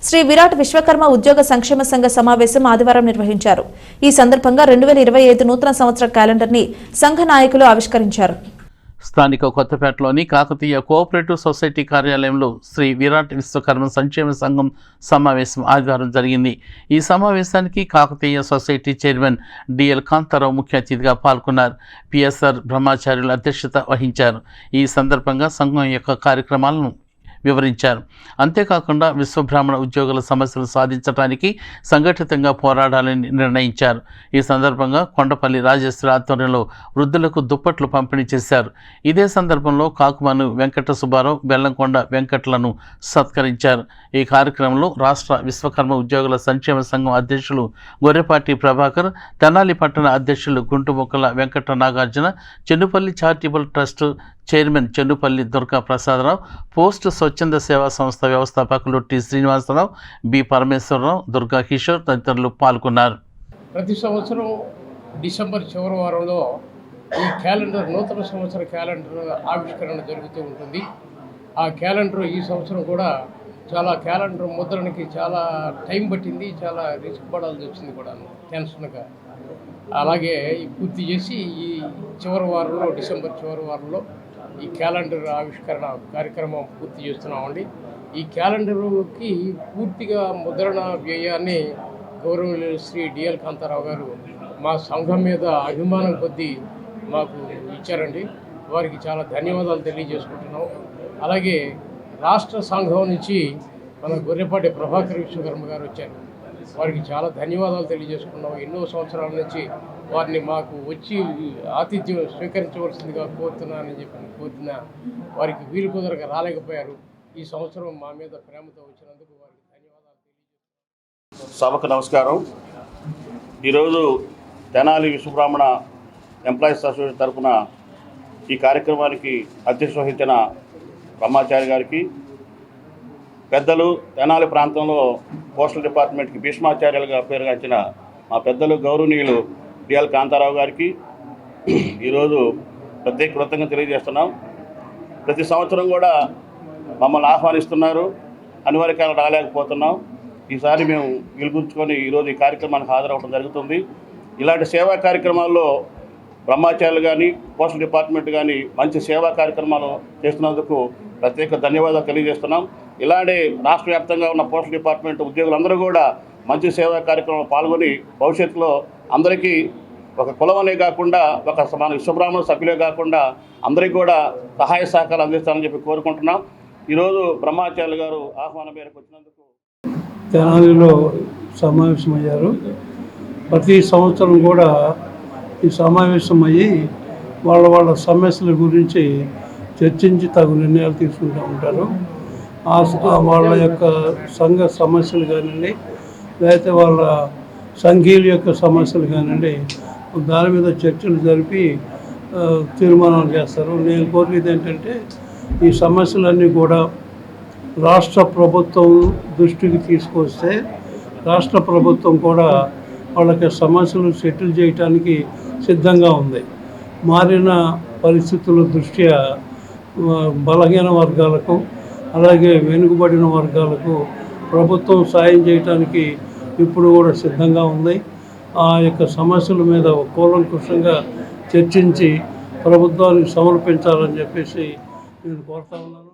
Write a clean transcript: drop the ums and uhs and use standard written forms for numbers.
శ్రీ విరాట్ విశ్వకర్మ ఉద్యోగ సంక్షేమ సంఘ సమావేశం ఆదివారం నిర్వహించారు. ఈ సందర్భంగా 2025 నూతన సంవత్సర క్యాలెండర్ని సంఘ నాయకులు ఆవిష్కరించారు. స్థానిక కొత్తపేటలోని కాకతీయ కోఆపరేటివ్ సొసైటీ కార్యాలయంలో శ్రీ విరాట్ విశ్వకర్మ సంక్షేమ సంఘం సమావేశం ఆదివారం జరిగింది. ఈ సమావేశానికి Kakatiya society chairman DL Kantharao ముఖ్య అతిథిగా పాల్గొన్నారు. పిఎస్ఆర్ బ్రహ్మచార్యులు అధ్యక్షత వహించారు. ఈ సందర్భంగా సంఘం యొక్క కార్యక్రమాలను వివరించారు. అంతేకాకుండా విశ్వబ్రాహ్మణ ఉద్యోగుల సమస్యలు సాధించడానికి సంఘటితంగా పోరాడాలని నిర్ణయించారు. ఈ సందర్భంగా కొండపల్లి రాజేశ్వరి ఆధ్వర్యంలో వృద్ధులకు దుప్పట్లు పంపిణీ చేశారు. ఇదే సందర్భంలో కాకుమను వెంకట సుబ్బారావు, బెల్లంకొండ వెంకట్లను సత్కరించారు. ఈ కార్యక్రమంలో రాష్ట్ర విశ్వకర్మ ఉద్యోగుల సంక్షేమ సంఘం అధ్యక్షులు గొర్రెపాటి ప్రభాకర్, తెనాలి పట్టణ అధ్యక్షులు Guntumukkala Venkata Nagarjuna, Chennupalli charitable trust chairman Chennupalli Durga Prasadarao, post స్వచ్ఛంద సేవా సంస్థ వ్యవస్థాపకులు టి శ్రీనివాసరావు, బి పరమేశ్వరరావు, దుర్గా కిషోర్ తదితరులు పాల్గొన్నారు. ప్రతి సంవత్సరం డిసెంబర్ చివరి వారంలో ఈ క్యాలెండర్ నూతన సంవత్సర క్యాలెండర్ ఆవిష్కరణ జరుగుతూ ఉంటుంది. ఆ క్యాలెండర్ ఈ సంవత్సరం కూడా క్యాలెండర్ ముద్రణకి చాలా టైం పట్టింది, చాలా రిస్క్ పడాల్సి వచ్చింది కూడా టెన్షన్గా. అలాగే పూర్తి చేసి ఈ చివరి వారంలో డిసెంబర్ చివరి వారంలో ఈ క్యాలెండర్ ఆవిష్కరణ కార్యక్రమం పూర్తి చేస్తున్నామండి. ఈ క్యాలెండర్కి పూర్తిగా ముద్రణ వ్యయాన్ని గౌరవనీయులు శ్రీ డిఎల్ కాంతారావు గారు మా సంఘం మీద అభిమానం కొద్దీ మాకు ఇచ్చారండి. వారికి చాలా ధన్యవాదాలు తెలియజేసుకుంటున్నాం. అలాగే రాష్ట్ర సంఘం నుంచి మన గొర్రెపాటి ప్రభాకర్ విశ్వకర్మ గారు వచ్చారు. వారికి చాలా ధన్యవాదాలు తెలియజేసుకున్నాం. ఎన్నో సంవత్సరాల నుంచి వారిని మాకు వచ్చి ఆతిథ్యం స్వీకరించవలసిందిగా కోరుతున్నానని కోరుతున్నా వారికి వీలు కుదరక రాలేకపోయారు. ఈ సంవత్సరం మా మీద ప్రేమతో వచ్చినందుకు వారికి ధన్యవాదాలు తెలియజేస్తున్నాం. సభకు నమస్కారం. ఈరోజు తెనాలి విశ్వబ్రాహ్మణ ఎంప్లాయీస్ అసోసియేషన్ తరఫున ఈ కార్యక్రమానికి అధ్యక్షత వహించిన బ్రహ్మచారి గారికి, పెద్దలు తెనాలి ప్రాంతంలో పోస్టల్ డిపార్ట్మెంట్కి భీష్మాచార్యులుగా పేరుగాంచిన మా పెద్దలు గౌరవనీయులు డిఎల్ కాంతారావు గారికి ఈరోజు ప్రత్యేక కృతజ్ఞతలు తెలియజేస్తున్నాం. ప్రతి సంవత్సరం కూడా మమ్మల్ని ఆహ్వానిస్తున్నారు, అనివార్యంగా రాలేకపోతున్నాం. ఈసారి మేము పిలుపుచ్చుకొని ఈరోజు ఈ కార్యక్రమానికి హాజరవడం జరుగుతుంది. ఇలాంటి సేవా కార్యక్రమాల్లో బ్రహ్మచారులు కానీ పోస్టల్ డిపార్ట్మెంట్ కానీ మంచి సేవా కార్యక్రమాలు చేస్తున్నందుకు ప్రత్యేక ధన్యవాదాలు తెలియజేస్తున్నాం. ఇలాంటి రాష్ట్ర వ్యాప్తంగా ఉన్న పోస్టల్ డిపార్ట్మెంట్ ఉద్యోగులందరూ కూడా మంచి సేవా కార్యక్రమంలో పాల్గొని భవిష్యత్తులో అందరికీ ఒక కులమనే కాకుండా ఒక మన విశ్వబ్రాహ్మణ సభ్యులే కాకుండా అందరికీ కూడా సహాయ సహకారాలు అందిస్తానని చెప్పి కోరుకుంటున్నాం. ఈరోజు బ్రహ్మచార్యులు గారు ఆహ్వానం మేరకు వచ్చినందుకు తెనాలిలో సమావేశమయ్యారు. ప్రతి సంవత్సరం కూడా ఈ సమావేశమయ్యి వాళ్ళ సమస్యల గురించి చర్చించి తగు నిర్ణయాలు తీసుకుంటూ ఉంటారు. వాళ్ళ యొక్క సంఘ సమస్యలు కానివ్వండి, లేకపోతే వాళ్ళ సంఘీయుల యొక్క సమస్యలు కానివ్వండి, దాని మీద చర్చలు జరిపి తీర్మానాలు చేస్తారు. నేను కోరికది ఏంటంటే ఈ సమస్యలన్నీ కూడా రాష్ట్ర ప్రభుత్వం దృష్టికి తీసుకొస్తే రాష్ట్ర ప్రభుత్వం కూడా వాళ్ళకి సమస్యలు సెటిల్ చేయడానికి సిద్ధంగా ఉంది. మారిన పరిస్థితుల దృష్ట్యా బలహీన వర్గాలకు అలాగే వెనుకబడిన వర్గాలకు ప్రభుత్వం సాయం చేయడానికి ఇప్పుడు కూడా సిద్ధంగా ఉంది. ఆ యొక్క సమస్యల మీద కూలంకుషంగా చర్చించి ప్రభుత్వానికి సమర్పించాలని చెప్పేసి నేను కోరుతా ఉన్నాను.